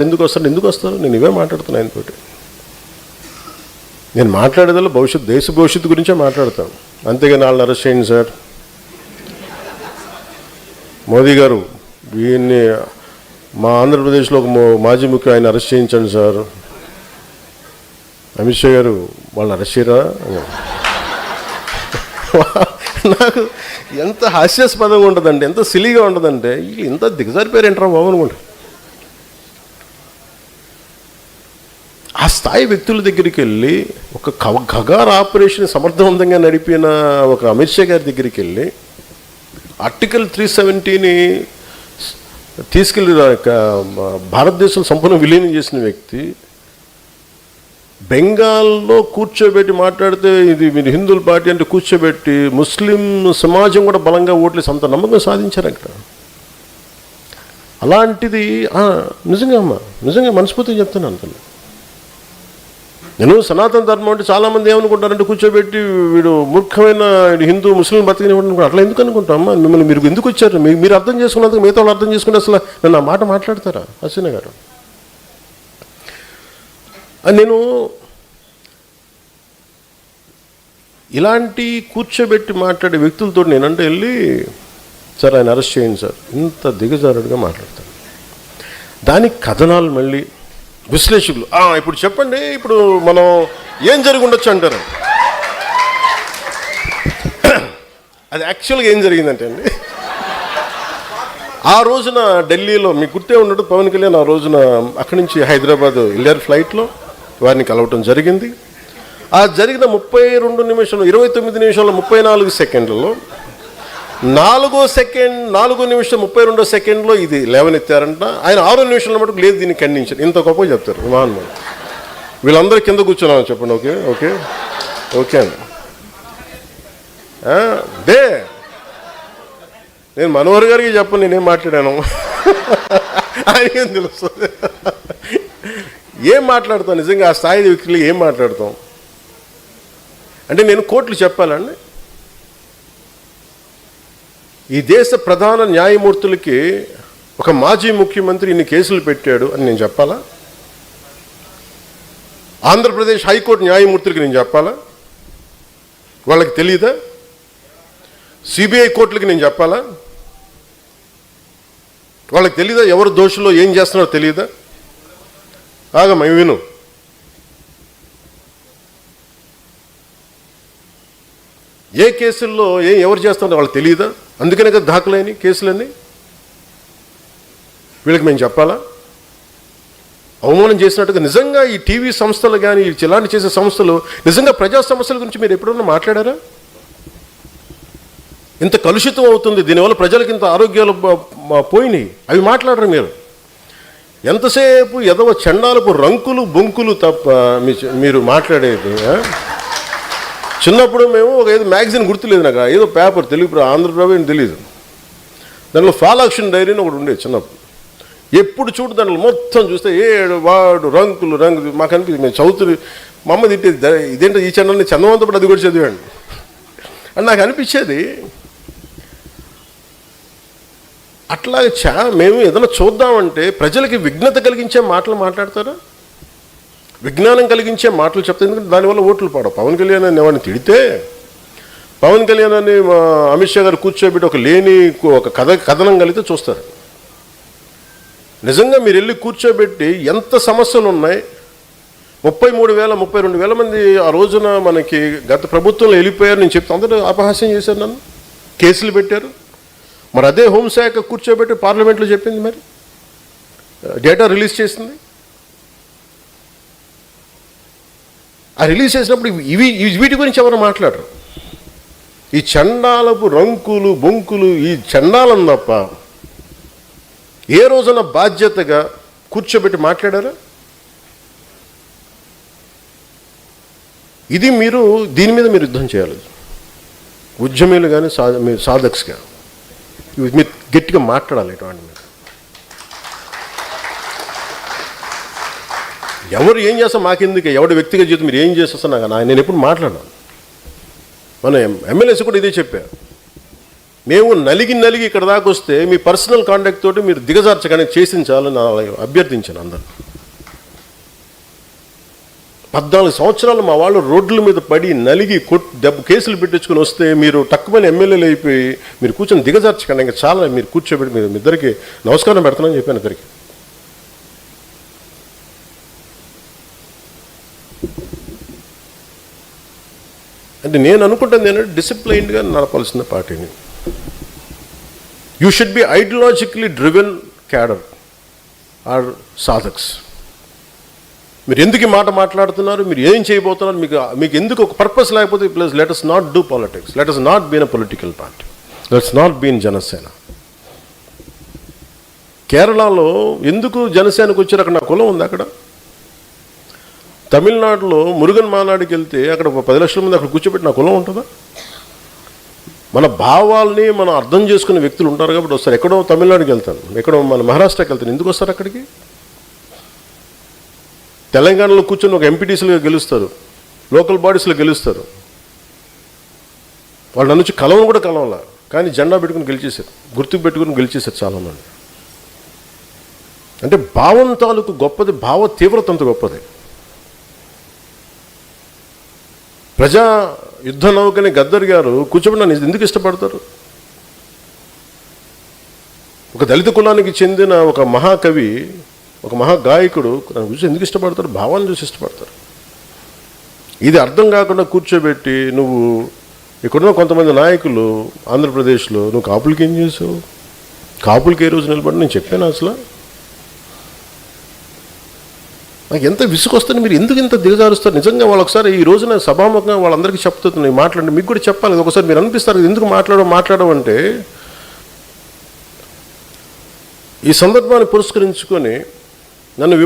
ఎందుకు వస్తారు నేను ఇవే మాట్లాడుతాను ఆయనతోటి. నేను మాట్లాడేదాలో దేశ భవిష్యత్తు గురించే మాట్లాడతాను, అంతేగాని వాళ్ళని అరెస్ట్ చేయండి సార్, మోదీ గారు వీన్ని మా ఆంధ్రప్రదేశ్లో ఒక మాజీ ముఖ్య ఆయన అరెస్ట్ చేయించండి సార్, అమిత్ షా గారు వాళ్ళని అరెస్ట్ చేయరా. నాకు ఎంత హాస్యాస్పదంగా ఉంటుందంటే, ఎంత సిలీగా ఉంటుందంటే, ఇంత దిగజారిపోయారు ఏంట్రా బాబు అనుకుంటా. ఆ స్థాయి వ్యక్తుల దగ్గరికి వెళ్ళి ఒక ఖగార్ ఆపరేషన్ సమర్థవంతంగా నడిపిన ఒక అమిత్ షా గారి దగ్గరికి వెళ్ళి ఆర్టికల్ 370ని తీసుకెళ్ళి భారతదేశం సంపూర్ణ విలీనం చేసిన వ్యక్తి బెంగాల్లో కూర్చోబెట్టి మాట్లాడితే ఇది మీరు హిందువుల పార్టీ అంటే కూర్చోబెట్టి ముస్లిం సమాజం కూడా బలంగా ఓట్లేసి అంత నమ్మకం సాధించారు అక్కడ. అలాంటిది నిజంగా మనస్ఫూర్తిగా చెప్తున్నాను. అంత నేను సనాతన ధర్మం అంటే చాలామంది ఏమనుకుంటారంటే కూర్చోబెట్టి వీడు మూర్ఖమైన హిందూ ముస్లిం బతికిన అట్లా ఎందుకు అనుకుంటామమ్మా, మిమ్మల్ని మీరు ఎందుకు వచ్చారు, మీరు అర్థం చేసుకున్నందుకు మిగతా వాళ్ళు అర్థం చేసుకుంటే అసలు నన్ను ఆ మాట మాట్లాడతారా హసీనా గారు. నేను ఇలాంటి కూర్చోబెట్టి మాట్లాడే వ్యక్తులతో నేనంటే వెళ్ళి సార్ ఆయన అరెస్ట్ చేయండి సార్, ఇంత దిగజారుడుగా మాట్లాడతాను. దానికి కథనాలు మళ్ళీ విశ్లేషకులు ఇప్పుడు చెప్పండి, ఇప్పుడు మనం ఏం జరిగి ఉండొచ్చు అంటారు. అది యాక్చువల్గా ఏం జరిగిందంటే అండి, ఆ రోజున ఢిల్లీలో మీకు గుర్తే ఉన్నట్టు పవన్ కళ్యాణ్ ఆ రోజున అక్కడి నుంచి హైదరాబాద్ వెళ్ళారు ఫ్లైట్లో, వారిని కలవటం జరిగింది. ఆ జరిగిన 32 నిమిషాలు 29 నిమిషాల 34 సెకండ్లలో 4 నిమిషం 32 సెకండ్లో ఇది లేవనెత్తారంట. ఆయన 6 నిమిషాల మటుకు లేదు దీన్ని ఖండించారు. ఇంత గొప్ప చెప్తారు మహాన్మాన్. వీళ్ళందరూ కింద కూర్చున్నాను చెప్పండి. ఓకే ఓకే ఓకే అండి. దే నేను మనోహర్ గారికి చెప్పను నేనేం మాట్లాడాను, ఆయనకేం తెలుస్తుంది. ఏం మాట్లాడతాం నిజంగా ఆ స్థాయి వ్యక్తులు ఏం మాట్లాడతాం అంటే, నేను కోర్టులు చెప్పాలండి, ఈ దేశ ప్రధాన న్యాయమూర్తులకి ఒక మాజీ ముఖ్యమంత్రి ఇన్ని కేసులు పెట్టాడు అని నేను చెప్పాలా? ఆంధ్రప్రదేశ్ హైకోర్టు న్యాయమూర్తులకి నేను చెప్పాలా? వాళ్ళకి తెలీదా? సిబిఐ కోర్టులకి నేను చెప్పాలా? వాళ్ళకి తెలీదా ఎవరు దోషులో ఏం చేస్తున్నారో తెలియదా? ఆగమ్మ విను. ఏ కేసుల్లో ఎవరు చేస్తున్నారో వాళ్ళకి తెలియదా? అందుకనే కదా దాఖలైన కేసులన్నీ. వీళ్ళకి మేము చెప్పాలా? అవమానం చేసినట్టుగా నిజంగా ఈ టీవీ సంస్థలు కానీ ఇలాంటి చేసే సంస్థలు నిజంగా ప్రజా సమస్యల గురించి మీరు ఎప్పుడన్నా మాట్లాడారా? ఇంత కలుషితం అవుతుంది, దీనివల్ల ప్రజలకు ఇంత ఆరోగ్యాలు పోయినాయి, అవి మాట్లాడరు మీరు. ఎంతసేపు ఎదవ చండాలపు రంకులు బొంకులు తప్ప మీరు మాట్లాడేది. చిన్నప్పుడు మేము ఒక ఏదో మ్యాగజైన్ గుర్తులేదు నాకు, ఏదో పేపర్ తెలుగు ఆంధ్రప్రభ అని తెలియదు, దాంట్లో ఫాలాక్షన్ డైరీ అని ఒకటి ఉండేది చిన్నప్పుడు. ఎప్పుడు చూడు దాంట్లో మొత్తం చూస్తే వాడు రంగులు మాకు అనిపించింది. మేము చదువుతుంది మా అమ్మ తిట్టేది, ఇదేంటో ఈ ఛానల్ని చందవంతో పాటు అది కూడా చదివాండి అని నాకు అనిపించేది. అట్లాగే మేము ఏదైనా చూద్దామంటే ప్రజలకి విఘ్నత కలిగించే మాటలు మాట్లాడతారా, విజ్ఞానం కలిగించే మాటలు చెప్తారు. ఎందుకంటే దానివల్ల ఓట్లు పాడవు. పవన్ కళ్యాణ్ అని ఎవరిని తిడితే, పవన్ కళ్యాణ్ అని అమిత్ షా గారు కూర్చోబెట్టి ఒక కథనం కలిగితే చూస్తారు. నిజంగా మీరు వెళ్ళి కూర్చోబెట్టి ఎంత సమస్యలు ఉన్నాయి, 32,000 మంది ఆ రోజున మనకి గత ప్రభుత్వంలో వెళ్ళిపోయారు. నేను చెప్తే అందరూ అపహాస్యం చేశారు, నన్ను కేసులు పెట్టారు. మరి అదే హోంశాఖ కూర్చోబెట్టి పార్లమెంట్లో చెప్పింది, మరి డేటా రిలీజ్ చేసింది. ఆ రిలీజ్ చేసినప్పుడు వీటి గురించి ఎవరు మాట్లాడరు. ఈ చండాలపు రంకులు బొంకులు ఈ చండాలం తప్ప ఏ రోజున బాధ్యతగా కూర్చోబెట్టి మాట్లాడారా? ఇది మీరు దీని మీద మీరు యుద్ధం చేయాలి. ఉద్యమీలు కానీ మీరు సాధక్స్గా మీరు గట్టిగా మాట్లాడాలి. ఇటువంటి మీరు ఎవరు ఏం చేస్తాం మాకెందుకు, ఎవరి వ్యక్తిగత జీవితం మీరు ఏం చేస్తా నాకు నేను ఎప్పుడు మాట్లాడాను. మన ఎమ్మెల్యేస్ కూడా ఇదే చెప్పారు, మేము నలిగి ఇక్కడ దాకా వస్తే మీ పర్సనల్ కాంటాక్ట్ తోటి మీరు దిగజార్చగానే చేసించాలని అభ్యర్థించాను అందరు. 14 సంవత్సరాలు మా వాళ్ళు రోడ్ల మీద పడి నలిగి కేసులు పెట్టించుకుని వస్తే మీరు తక్కువని ఎమ్మెల్యేలు అయిపోయి మీరు కూర్చొని దిగజార్చకండి, ఇంకా చాలా మీరు కూర్చోబెట్టి మీరు ఇద్దరికి నమస్కారం పెడతానని చెప్పాను ఇద్దరికి. అంటే నేను అనుకుంటాను ఏంటంటే డిసిప్లైన్డ్గా నడపాల్సిన పార్టీని. You should be ideologically driven cadre or sadhaks. మీరు ఎందుకు మాట మాట్లాడుతున్నారు, మీరు ఏం చేయబోతున్నారు, మీకు ఎందుకు ఒక పర్పస్ లేకపోతే please let us not do politics, let us not be in a political party, let's not be in Janasena. కేరళలో ఎందుకు జనసేనకు వచ్చారు? అక్కడ నా కులం ఉంది. అక్కడ తమిళనాడులో మురుగన్ మానాడికి వెళ్తే అక్కడ 10 లక్షల మంది అక్కడ కూర్చోబెట్టి నా కులం ఉంటుందా? మన భావాల్ని మనం అర్థం చేసుకునే వ్యక్తులు ఉంటారు కాబట్టి వస్తారు. ఎక్కడో తమిళనాడుకి వెళ్తాను, ఎక్కడో మన మహారాష్ట్రకి వెళ్తాను, ఎందుకు వస్తారు అక్కడికి? తెలంగాణలో కూర్చొని ఒక ఎంపీటీసీలుగా గెలుస్తారు, లోకల్ బాడీస్లో గెలుస్తారు. వాళ్ళు నన్ను నుంచి కలవను కూడా కలవాల, కానీ జెండా పెట్టుకుని గెలిచేశారు, గుర్తుకు పెట్టుకుని గెలిచేశారు చాలామంది. అంటే భావం తాలూకు గొప్పది, భావ తీవ్రత అంత గొప్పది. ప్రజా యుద్ధ నౌకని గద్దర్ గారు కూర్చోబడి నన్ను ఎందుకు ఇష్టపడతారు? ఒక దళిత కులానికి చెందిన ఒక మహాకవి, ఒక మహాగాయకుడు నన్ను చూసి ఎందుకు ఇష్టపడతారు? భావాన్ని చూసి ఇష్టపడతారు. ఇది అర్థం కాకుండా కూర్చోబెట్టి నువ్వు ఇక్కడున్న కొంతమంది నాయకులు ఆంధ్రప్రదేశ్లో నువ్వు కాపులకి ఏం చేసావు, కాపులకి ఏ రోజు నిలబడి నేను చెప్పాను అసలు? నాకు ఎంత విసుకొస్తుంది. మీరు ఎందుకు ఇంత దిగజారుస్తారు? నిజంగా వాళ్ళు ఒకసారి ఈ రోజున సభాముఖంగా వాళ్ళందరికీ చెప్తున్నాయి, మాట్లాడండి, మీకు కూడా చెప్పాలి. ఒకసారి మీరు అనిపిస్తారు ఎందుకు మాట్లాడమంటే ఈ సందర్భాన్ని పురస్కరించుకొని నన్ను